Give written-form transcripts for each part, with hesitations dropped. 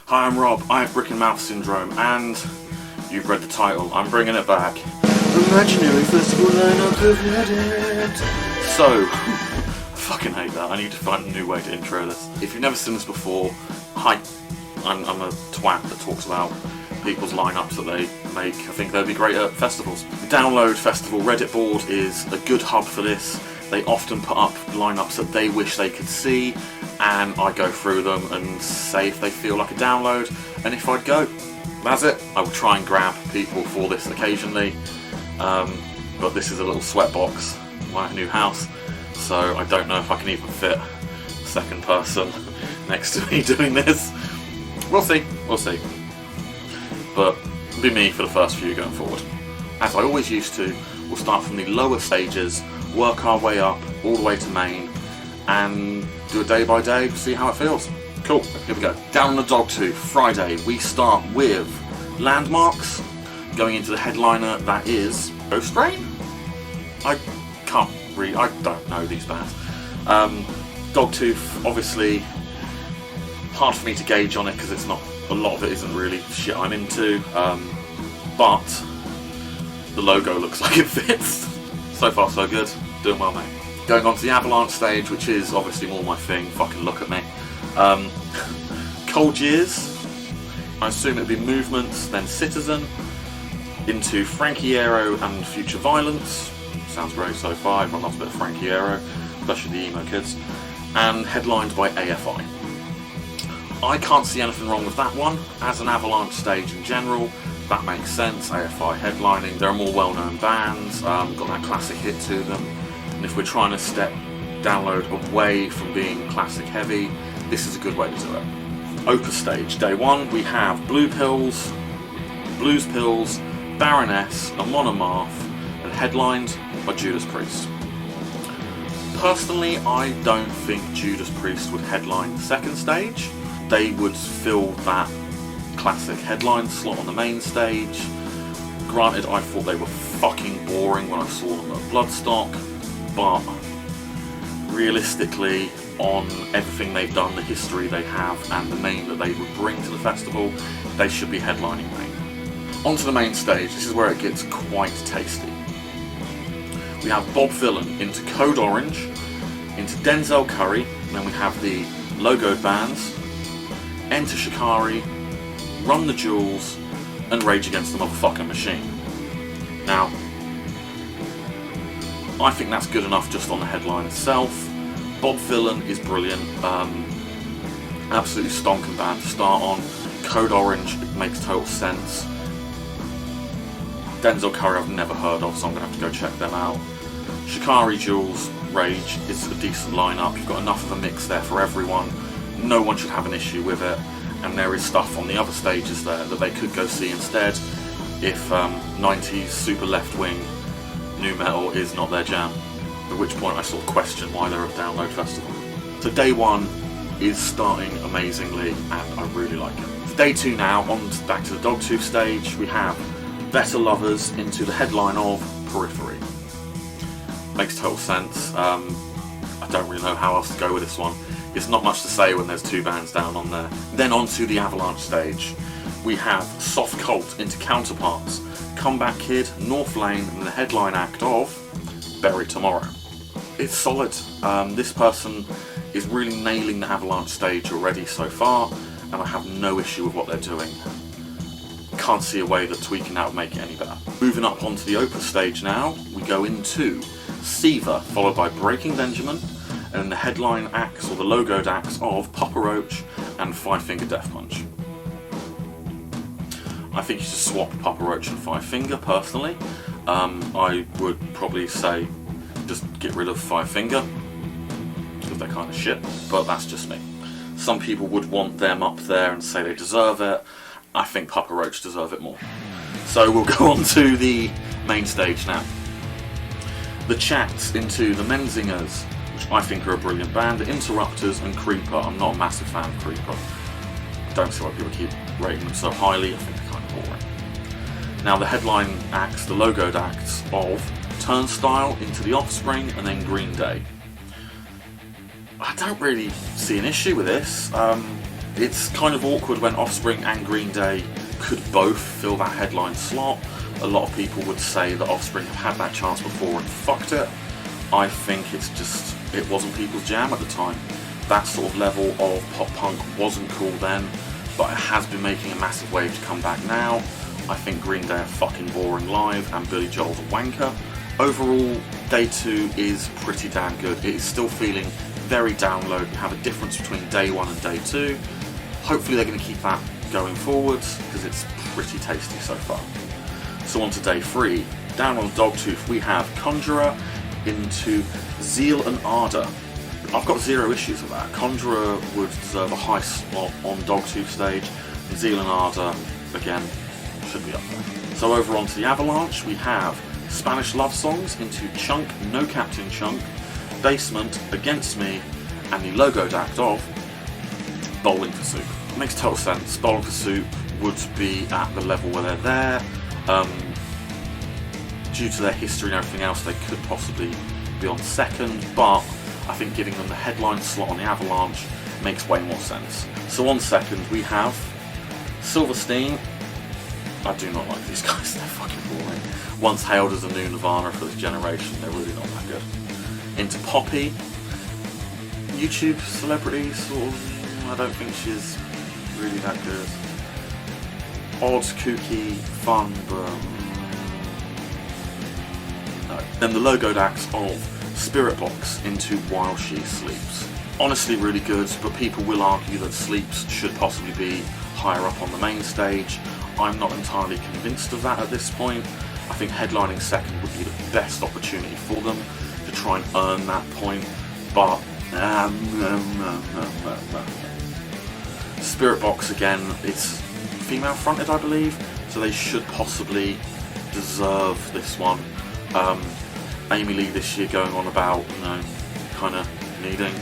Hi, I'm Rob, I have Brick and Mouth Syndrome, and you've read the title, I'm bringing it back. Imaginary festival lineup of Reddit. So, I fucking hate that, I need to find a new way to intro this. If you've never seen this before, hi, I'm a twat that talks about people's lineups that they make. I think they'd be great at festivals. The Download Festival Reddit board is a good hub for this. They often put up lineups that they wish they could see, and I go through them and say if they feel like a download and if I'd go. That's it. I will try and grab people for this occasionally, but this is a little sweatbox in my new house, so I don't know if I can even fit a second person next to me doing this. We'll see, but it'll be me for the first few going forward. As I always used to, we'll start from the lower stages, work our way up all the way to main, and do a day by day, see how it feels. Cool, here we go. Down on the Dogtooth, Friday, we start with Landmarks, going into the headliner that is Ghost Rain? I don't know these bands. Dogtooth, obviously, hard for me to gauge on it because it's not, a lot of it isn't really shit I'm into, but the logo looks like it fits. So far so good, doing well mate. Going on to the Avalanche stage, which is obviously more my thing, fucking look at me. Cold Years, I assume it'd be Movements, then Citizen, into Frankie Aero and Future Violence. Sounds great so far, everyone loves a bit of Frankie Aero, especially the emo kids. And headlined by AFI. I can't see anything wrong with that one. As an Avalanche stage in general, that makes sense. AFI headlining, there are more well-known bands, got that classic hit to them. And if we're trying to step Download away from being classic heavy, this is a good way to do it. Opus stage, day one, we have Blues Pills, Baroness, and Monomarth, and headlined by Judas Priest. Personally, I don't think Judas Priest would headline the second stage. They would fill that classic headline slot on the main stage. Granted, I thought they were fucking boring when I saw them at Bloodstock, but realistically, on everything they've done, the history they have, and the name that they would bring to the festival, they should be headlining main. Onto the main stage, this is where it gets quite tasty. We have Bob Vylan into Code Orange, into Denzel Curry, and then we have the logoed bands, Enter Shikari, Run the Jewels, and Rage Against the Motherfucking Machine. Now, I think that's good enough just on the headline itself. Bob Vylan is brilliant, absolutely stonking band to start on. Code Orange, it makes total sense. Denzel Curry I've never heard of, so I'm going to have to go check them out. Shikari, Jules, Rage is a decent lineup. You've got enough of a mix there for everyone. No one should have an issue with it. And there is stuff on the other stages there that they could go see instead if 90s super left-wing nu metal is not their jam. At which point I sort of question why they're a Download festival. So day one is starting amazingly and I really like it. For day two now, back to the Dogtooth stage, we have Better Lovers into the headline of Periphery. Makes total sense. I don't really know how else to go with this one. It's not much to say when there's two bands down on there. Then on to the Avalanche stage. We have Soft Cult into Counterparts, Comeback Kid, North Lane, and the headline act of Bury Tomorrow. It's solid. This person is really nailing the Avalanche stage already so far, and I have no issue with what they're doing. Can't see a way that tweaking that would make it any better. Moving up onto the Opus stage now, we go into Siva, followed by Breaking Benjamin, and the headline acts, or the logoed acts, of Papa Roach and Five Finger Death Punch. I think you should swap Papa Roach and Five Finger, personally. I would probably say just get rid of Five Finger, because they're kind of shit, but that's just me. Some people would want them up there and say they deserve it. I think Papa Roach deserve it more. So we'll go on to the main stage now. The Chats into the Menzingers, which I think are a brilliant band, the Interrupters and Creeper. I'm not a massive fan of Creeper. I don't see why people keep rating them so highly, I think they're kind of boring. Now the headline acts, the logoed acts of Turnstile into The Offspring and then Green Day. I don't really see an issue with this. It's kind of awkward when Offspring and Green Day could both fill that headline slot. A lot of people would say that Offspring have had that chance before and fucked it. I think it wasn't people's jam at the time. That sort of level of pop punk wasn't cool then, but it has been making a massive wave to come back now. I think Green Day are fucking boring live and Billy Joel's a wanker. Overall, Day 2 is pretty damn good. It is still feeling very download. We have a difference between Day 1 and Day 2. Hopefully they're going to keep that going forwards, because it's pretty tasty so far. So on to Day 3. Down on Dogtooth we have Conjurer into Zeal and Ardour. I've got zero issues with that. Conjurer would deserve a high slot on Dogtooth stage, and Zeal and Ardour, again, should be up there. So over onto the Avalanche we have Spanish Love Songs into Chunk, No Captain Chunk, Basement, Against Me, and the logoed act of Bowling for Soup. It makes total sense. Bowling for Soup would be at the level where they're there. Due to their history and everything else, they could possibly be on second, but I think giving them the headline slot on the Avalanche makes way more sense. So on second we have Silverstein. I do not like these guys, they're fucking boring. Once hailed as a new Nirvana for this generation, they're really not that good. Into Poppy. YouTube celebrity, sort of. I don't think she's really that good. Odd, kooky, fun, but no. Then the logoed acts of Spirit Box into While She Sleeps. Honestly really good, but people will argue that Sleeps should possibly be higher up on the main stage. I'm not entirely convinced of that at this point. I think headlining second would be the best opportunity for them to try and earn that point, but Spirit Box again, it's female fronted I believe, so they should possibly deserve this one. Amy Lee this year going on about, kind of needing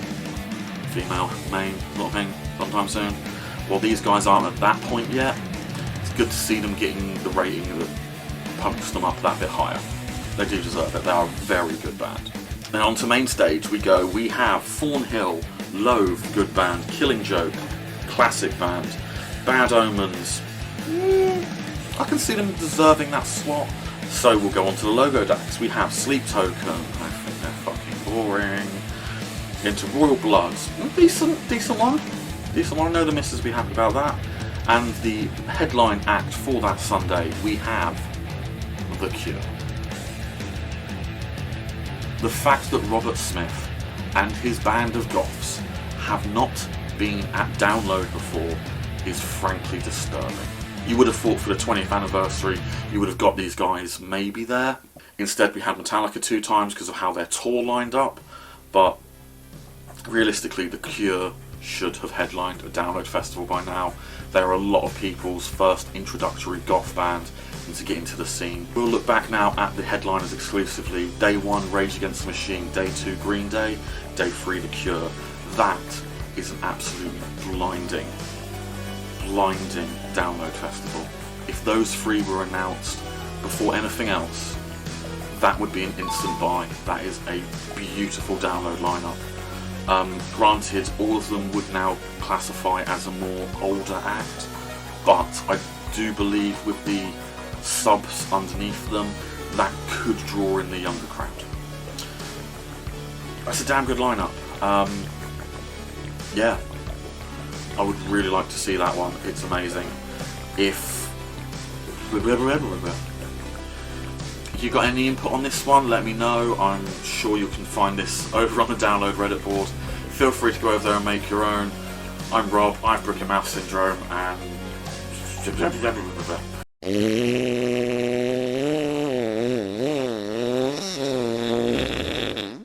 female main sort of thing sometime soon. Well, these guys aren't at that point yet. It's good to see them getting the rating that pumps them up that bit higher. They do deserve it. They are a very good band. Then on to main stage we go. We have Thornhill, Loathe, good band. Killing Joke, classic band. Bad Omens, I can see them deserving that slot. So we'll go on to the logoed acts. We have Sleep Token, I think they're fucking boring. Into Royal Bloods, decent one. I know the missus will be happy about that. And the headline act for that Sunday, we have The Cure. The fact that Robert Smith and his band of goths have not been at Download before is frankly disturbing. You would have thought for the 20th anniversary you would have got these guys maybe there. Instead we had Metallica 2 times because of how their tour lined up, but realistically The Cure should have headlined a Download festival by now. They're a lot of people's first introductory goth band into getting to the scene. We'll look back now at the headliners exclusively. Day 1 Rage Against the Machine, Day 2 Green Day, Day 3 The Cure. That is an absolute blinding Download festival. If those 3 were announced before anything else, that would be an instant buy. That is a beautiful Download lineup. Granted, all of them would now classify as a more older act, but I do believe with the subs underneath them, that could draw in the younger crowd. That's a damn good lineup. Yeah, I would really like to see that one. It's amazing. If you got any input on this one, let me know. I'm sure you can find this over on the Download Reddit board. Feel free to go over there and make your own. I'm Rob, I have Brick and Mouth Syndrome, and